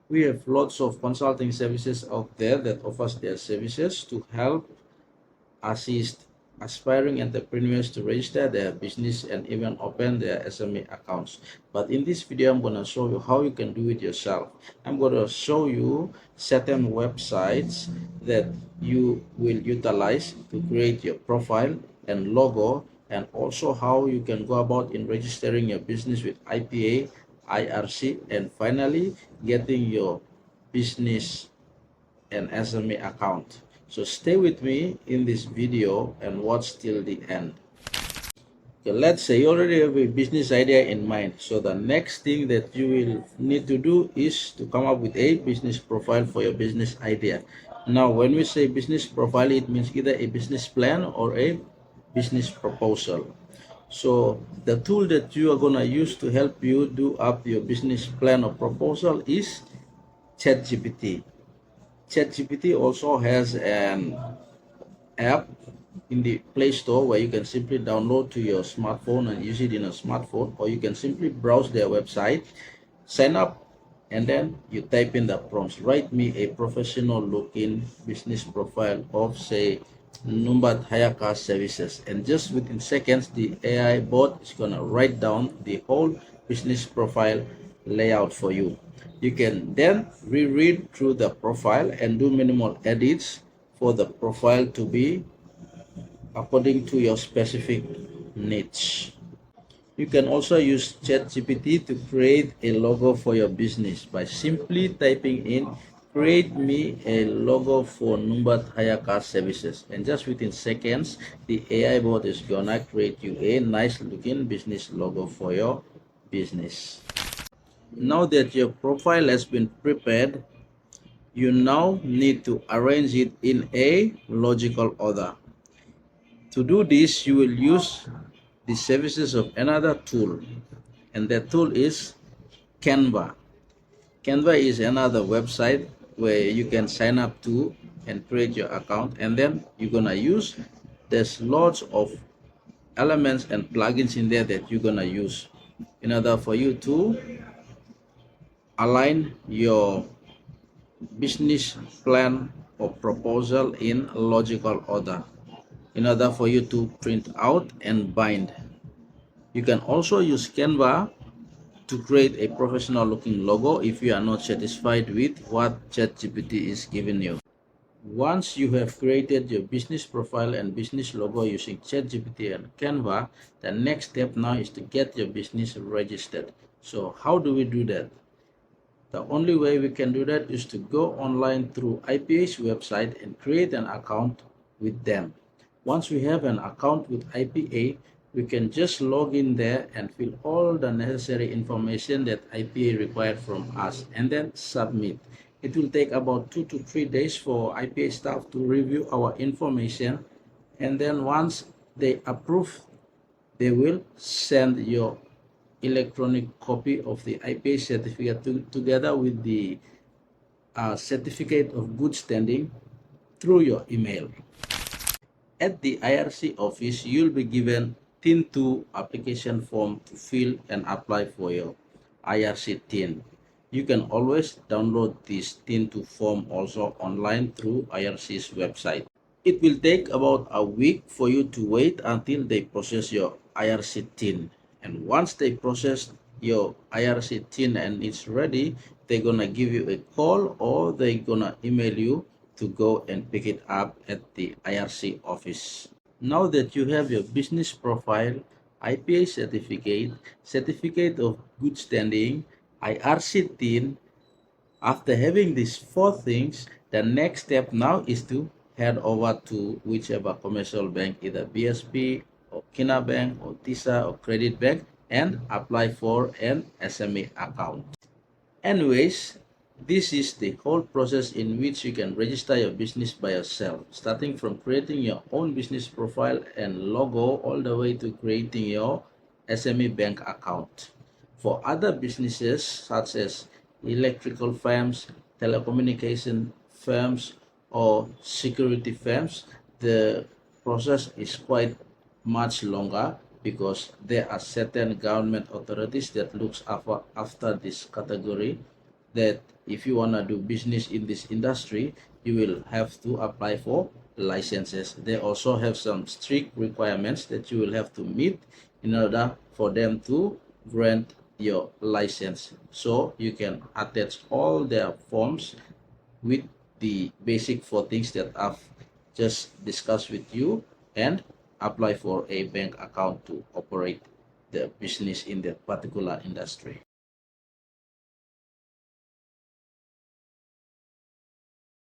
We have lots of consulting services out there that offers their services to help assist aspiring entrepreneurs to register their business and even open their SME accounts. But in this video, I'm going to show you how you can do it yourself. I'm going to show you certain websites that you will utilize to create your profile and logo, and also how you can go about in registering your business with IPA, IRC, and finally getting your business an SME account. So stay with me in this video and watch till the end. Okay, let's say you already have a business idea in mind. So the next thing that you will need to do is to come up with a business profile for your business idea. Now, when we say business profile, it means either a business plan or a business proposal. So the tool that you are going to use to help you do up your business plan or proposal is ChatGPT. ChatGPT also has an app in the Play Store where you can simply download to your smartphone and use it in a smartphone, or you can simply browse their website, sign up, and then you type in the prompts. Write me a professional looking business profile of, say, Numbat Hire Car Services, and just within seconds the AI bot is gonna write down the whole business profile layout for you. You can then reread through the profile and do minimal edits for the profile to be according to your specific niche. You can also use ChatGPT to create a logo for your business by simply typing in create me a logo for Numbat Hire Car Services, and just within seconds the AI bot is gonna create you a nice looking business logo for your business. Now that your profile has been prepared, you now need to arrange it in a logical order. To do this, you will use the services of another tool, and that tool is Canva. Canva is another website where you can sign up to and create your account, and then you're gonna use, there's lots of elements and plugins in there that you're gonna use in order for you to align your business plan or proposal in logical order in order for you to print out and bind. You can also use Canva to create a professional looking logo if you are not satisfied with what ChatGPT is giving you. Once you have created your business profile and business logo using ChatGPT and Canva, the next step now is to get your business registered. So how do we do that? The only way we can do that is to go online through IPA's website and create an account with them. Once we have an account with IPA, we can just log in there and fill all the necessary information that IPA required from us and then submit. It will take about 2 to 3 days for IPA staff to review our information, and then once they approve, they will send your electronic copy of the IPA certificate together with the certificate of good standing through your email. At the IRC office, you'll be given TIN 2 application form to fill and apply for your IRC TIN. You can always download this TIN 2 form also online through IRC's website. It will take about a week for you to wait until they process your IRC TIN. And once they process your IRC TIN and it's ready, they're gonna give you a call or they're gonna email you to go and pick it up at the IRC office. Now that you have your business profile, IPA certificate, certificate of good standing, IRC TIN, after having these 4 things, the next step now is to head over to whichever commercial bank, either BSP or Kina Bank or TISA or Credit Bank, and apply for an SME account. Anyways, this is the whole process in which you can register your business by yourself, starting from creating your own business profile and logo all the way to creating your SME bank account. For other businesses such as electrical firms, telecommunication firms, or security firms, the process is quite much longer because there are certain government authorities that looks after this category that if you want to do business in this industry, you will have to apply for licenses. They also have some strict requirements that you will have to meet in order for them to grant your license. So you can attach all their forms with the basic four things that I've just discussed with you and apply for a bank account to operate the business in that particular industry.